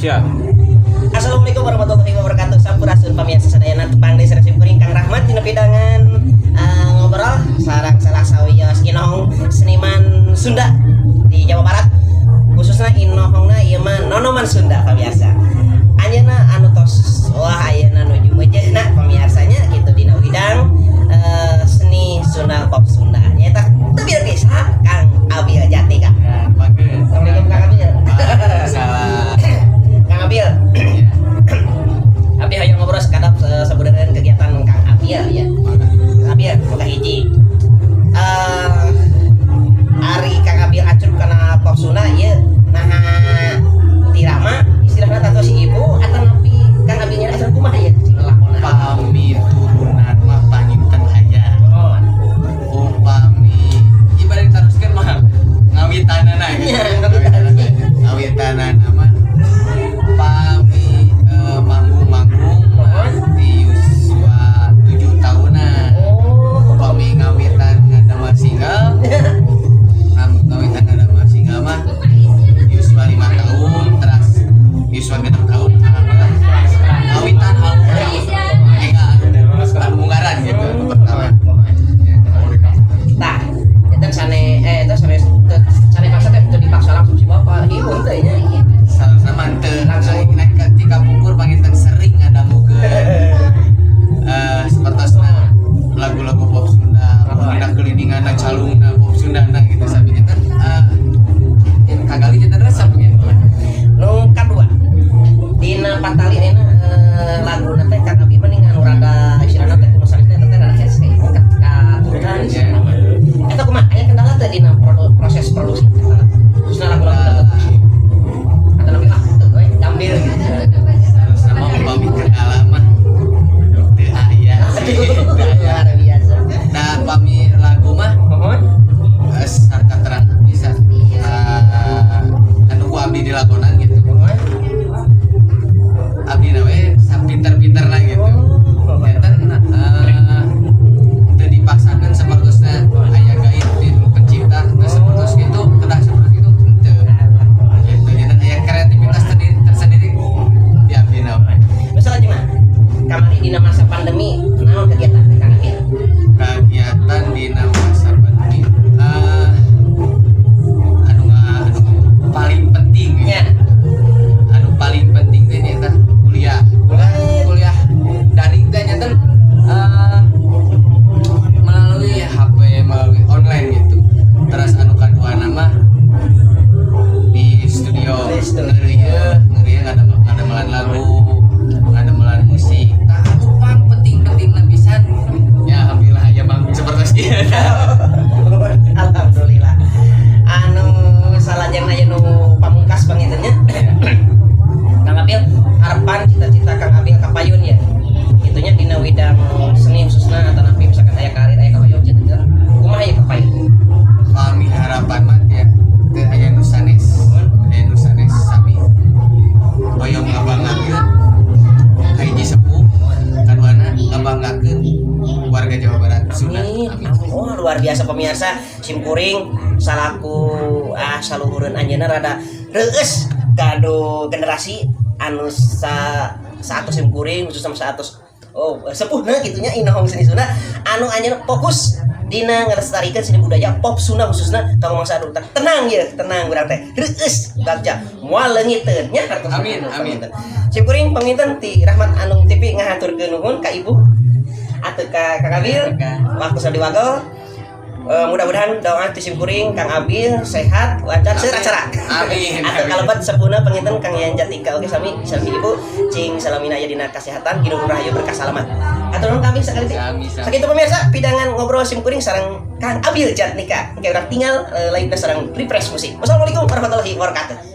Siap. Assalamualaikum warahmatullahi wabarakatuh. Sampurasun pamirsa sadayana tepang desa Simkuring Kang Rahmat dina pidangan ngobrol sareng salah sawios inohong seniman Sunda di Jawa Barat. Khususnya inohongna ieu mah nonoman Sunda pamirsa. Anjeunna anu tos wah ayeuna nuju meujeuhna pamirsanya kitu dina widang seni Sunda pop Sunda. Nyaeta teu bieu desa Kang Abil Jatika. Assalamualaikum Kang Abil. Salah. Kang Abil. Abi hayang ngobrol sekadap sebenarnya kegiatan Kang Abil ya. Kang Abil boga hiji. Ari Kang Abil acup kana pop Sunda ieu nah tirama istilahna tato si ibu atau napi Kang Abil nya asal kumaha ieu sing ngelakona. Pami turunan mah panginten aya. Oh. Upami ibarat teruskeun mah ngawitanana gitu. Ngawitanana mah pami manggung-manggung di usia 7 tahunan. Upami ngawitan ngadamel single. Ngawitan ngadamel single mah di usia 5 tahun terus di usia 6 tahun alhamdulillah ngawitan album munggaran gitu pertama. Tah, eta sane paksa teh teu dipaksa langsung si bapak. Ieu teh nya. Sama teu langsung ketika pukur panginten sering ngadamukeun sepertosna lagu-lagu pop Sunda, ada kelindinganna calungna pop Sundana gitu sabinya kan kagali jeung rasa begitu. Nu kadua dina patalina laguna teh Kang Abi mending anu rada istilahna teh kumaha teh rada hese katurunan eta kumaha aya kendala teh dina proses produksi khususna lagu-lagu atau lebih teu we ambil gitu Sama upami pengalaman teu aya luar biasa. nah pami lagu mah sarta terang bisa anu ku abdi dilakonan gitu abdi na we sapinter-pinterna gitu eta teu dipaksakeun sapertosna aya gaib di pencipta teu sapertos kitu kedah sapertos kitu teu gitu jadi aya kreativitas tersendiri di abdi na we Misalnya gimana? Kamari dina masa pandemi naon kegiatan Kang Abi? kegiatan dina masa pandemi anu paling penting Ya. anu paling penting teh nyata kuliah daring teh nyata melalui HP melalui online gitu terus anu kadua nama di studio ngerieu ngadamelan lagu ngadamelan musik tah anu pang penting pisan ya alhamdulillah ya bang seperti itu. Alhamdulillah. Anu salajeng aya nu pamungkas banget nya. Kang Abil harapan cita-cita Kang Abil kapayun ya. Itunya dina widang seni khususna atau napi misalkan aya karir aya kapayun cita-cita. Kumaha ya kapayun? Kami harapan mah ya teu aya nu sanes sami hoyong ngabangakeun hiji sepuh kaduana ngabanggakeun warga Jawa Barat Sunda. Amin. Oh luar biasa pemirsa Simkuring salaku saluhureun anjeunna rada reueus kado generasi anu saatos Simkuring khususna saatos sepuhna gitunya inohong seni Sunda anu anjeunna fokus dina ngelestarikeun seni budaya pop Sunda khususna tahun mangsa adulta. Tenang urang teh reueus bagja moal leungiteun nya hartos. Amin. Simkuring panginten ti Rahmat Anung TV ngahaturkeun nuhun ka ibu atuh ka Kang Abil waktu sadiwagel. Mudah-mudahan doa ti Simkuring Kang Abil sehat lancar seueur acara. Amin. Atuh kalebet sepuna panginten Kang Yan Jatika oge sami ibu cing salamina aya dina kasehatan hidup rahayu berkah salamat. Atur nuhun kami sekali teh. Sakitu pemirsa pidangan ngobrol Simkuring sareng Kang Abil Jatika. Engke urang tinggal lain sareng refresh musik. Wassalamualaikum warahmatullahi wabarakatuh.